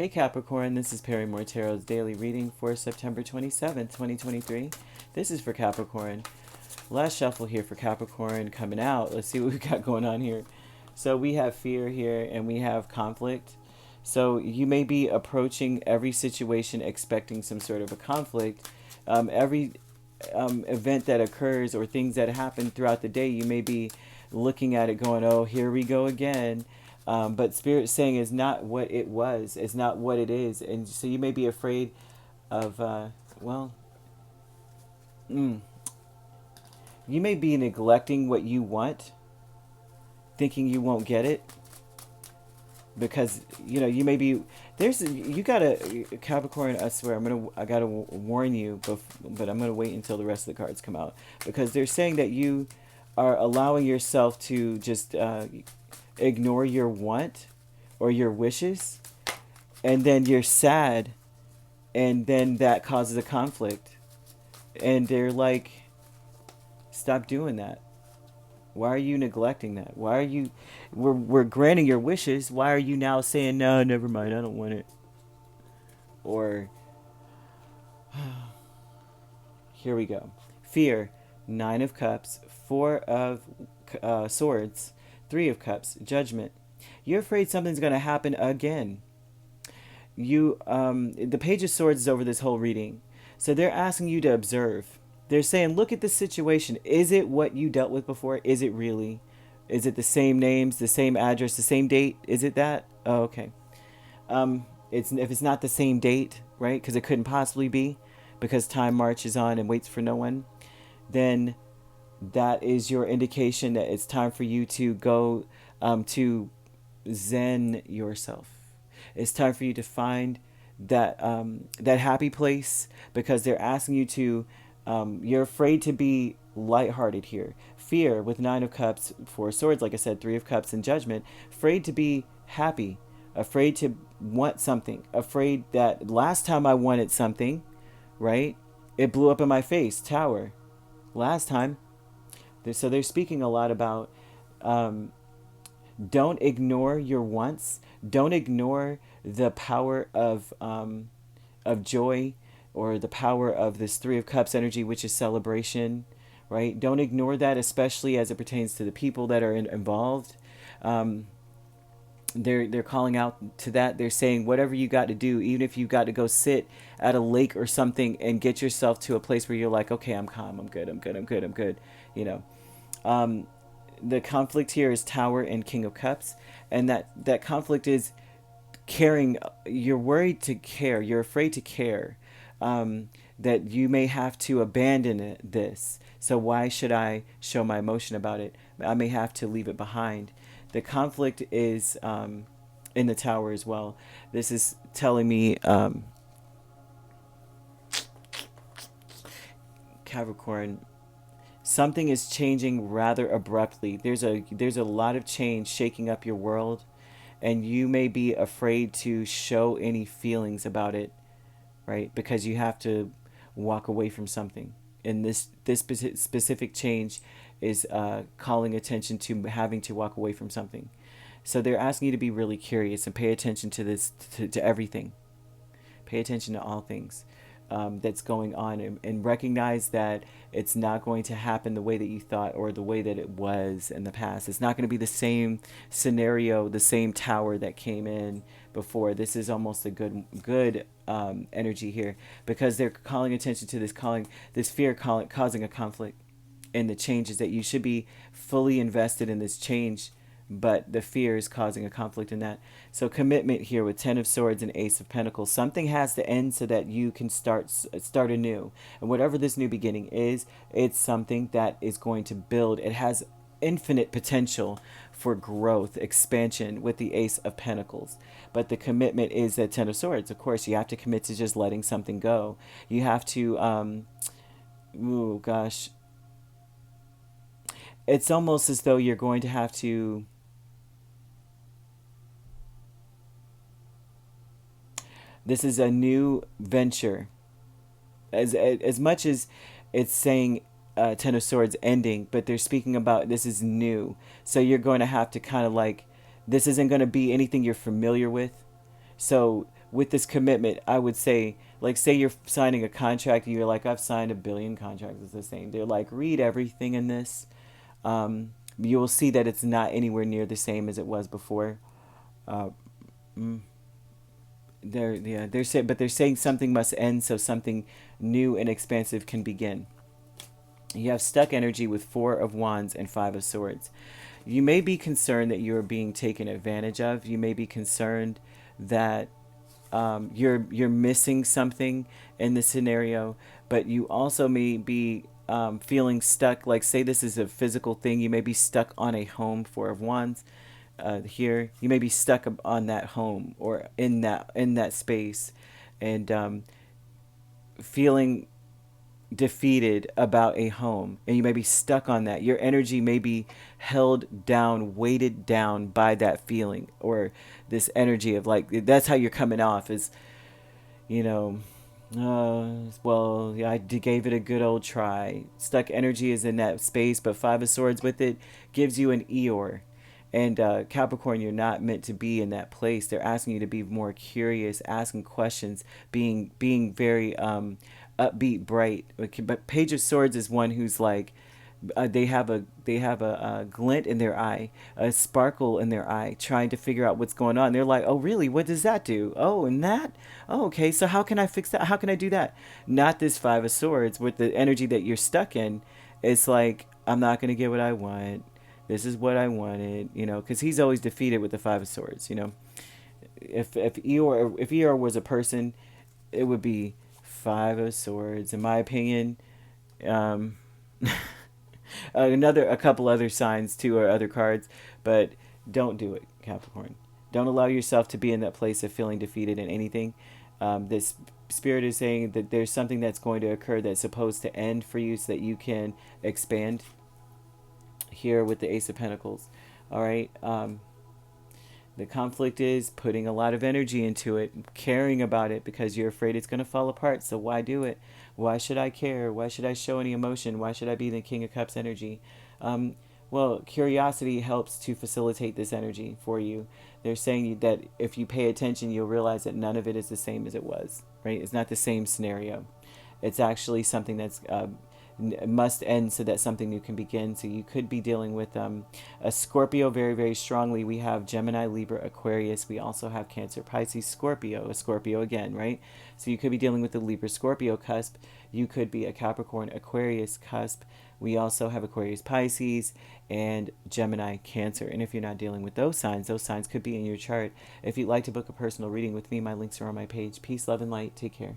Hey Capricorn, this is Perrymore Tarot's daily reading for September 27th, 2023. This is for Capricorn. Last shuffle here for Capricorn coming out. Let's see what we got going on here. So we have fear here and we have conflict. So you may be approaching every situation expecting some sort of a conflict. Every event that occurs or things that happen throughout the day, you may be looking at it going, oh, here we go again. But Spirit saying is not what it was. It's not what it is. And so you may be afraid of, you may be neglecting what you want, thinking you won't get it. Because, you may be, you gotta, Capricorn, I swear, I gotta warn you, but I'm gonna wait until the rest of the cards come out. Because they're saying that you are allowing yourself to just, ignore your want or your wishes, and then you're sad, and then that causes a conflict, and they're like, stop doing that. Why are you neglecting that? Why are you, we're granting your wishes, why are you now saying, no, never mind, I don't want it? Or here we go. Fear, 9 of Cups, 4 of Swords, 3 of Cups, Judgment. You're afraid something's going to happen again. The Page of Swords is over this whole reading. So they're asking you to observe. They're saying, look at the situation. Is it what you dealt with before? Is it really? Is it the same names, the same address, the same date? Is it that? Oh, okay. If it's not the same date, right? Because it couldn't possibly be, because time marches on and waits for no one, then that is your indication that it's time for you to go to zen yourself. It's time for you to find that that happy place, because they're asking you to. You're afraid to be lighthearted here. Fear with 9 of Cups, 4 Swords, like I said, 3 of Cups, and Judgment. Afraid to be happy. Afraid to want something. Afraid that last time I wanted something, right? It blew up in my face. Tower. Last time. So they're speaking a lot about don't ignore your wants. Don't ignore the power of joy, or the power of this 3 of Cups energy, which is celebration, right? Don't ignore that, especially as it pertains to the people that are involved. They're calling out to that. They're saying whatever you got to do, even if you got to go sit at a lake or something and get yourself to a place where you're like, okay, I'm calm, I'm good, I'm good, I'm good, I'm good. The conflict here is Tower and King of Cups, and that conflict is caring. You're worried to care. You're afraid to care. That you may have to abandon this. So why should I show my emotion about it? I may have to leave it behind. The conflict is in the Tower as well. This is telling me, Capricorn, something is changing rather abruptly. There's a lot of change shaking up your world, and you may be afraid to show any feelings about it, right? Because you have to walk away from something. And this specific change is calling attention to having to walk away from something. So they're asking you to be really curious and pay attention to this, to everything. Pay attention to all things that's going on, and recognize that it's not going to happen the way that you thought or the way that it was in the past. It's not going to be the same scenario, the same tower that came in before. This is almost a good energy here, because they're calling attention to this fear causing a conflict in the changes, that you should be fully invested in this change, but the fear is causing a conflict in that. So commitment here with 10 of Swords and Ace of Pentacles. Something has to end so that you can start anew. And whatever this new beginning is, it's something that is going to build. It has infinite potential for growth, expansion with the Ace of Pentacles. But the commitment is that 10 of Swords. Of course, you have to commit to just letting something go. You have to, it's almost as though you're going to have to, this is a new venture. As much as it's saying 10 of Swords ending, but they're speaking about this is new. So you're going to have to kind of like, this isn't going to be anything you're familiar with. So with this commitment, I would say, like, say you're signing a contract and you're like, I've signed 1 billion contracts. It's the same. They're like, read everything in this. You will see that it's not anywhere near the same as it was before. Uh, mm, they're saying, but they're saying something must end so something new and expansive can begin. You have stuck energy with 4 of Wands and 5 of Swords. You may be concerned that you are being taken advantage of. You may be concerned that you're missing something in the scenario, but you also may be feeling stuck. Like, say this is a physical thing, you may be stuck on a home. 4 of Wands. Here, you may be stuck on that home or in that space, and feeling defeated about a home, and you may be stuck on that. Your energy may be held down, weighted down by that feeling, or this energy of, like, that's how you're coming off, is, you know, well, yeah, gave it a good old try. Stuck energy is in that space, but 5 of Swords with it gives you an Eeyore. And Capricorn, you're not meant to be in that place. They're asking you to be more curious, asking questions, being very upbeat, bright. But Page of Swords is one who's like, they have a glint in their eye, a sparkle in their eye, trying to figure out what's going on. They're like, oh really, what does that do? Oh, and that, oh okay, so how can I fix that? How can I do that? Not this 5 of Swords with the energy that you're stuck in. It's like, I'm not going to get what I want. This is what I wanted, because he's always defeated with the 5 of Swords. If Eeyore was a person, it would be 5 of Swords, in my opinion. um a couple other signs too, or other cards, but don't do it, Capricorn. Don't allow yourself to be in that place of feeling defeated in anything. This spirit is saying that there's something that's going to occur that's supposed to end for you so that you can expand, here with the Ace of Pentacles. All right. The conflict is putting a lot of energy into it, caring about it, because you're afraid it's going to fall apart. So why do it? Why should I care? Why should I show any emotion? Why should I be the King of Cups energy? Well, curiosity helps to facilitate this energy for you. They're saying that if you pay attention, you'll realize that none of it is the same as it was, right? It's not the same scenario. It's actually something that's must end so that something new can begin. So you could be dealing with a Scorpio very, very strongly. We have Gemini, Libra, Aquarius. We also have Cancer, Pisces, Scorpio, a Scorpio again, right? So you could be dealing with the Libra, Scorpio cusp. You could be a Capricorn, Aquarius cusp. We also have Aquarius, Pisces, and Gemini, Cancer. And if you're not dealing with those signs could be in your chart. If you'd like to book a personal reading with me, my links are on my page. Peace, love, and light. Take care.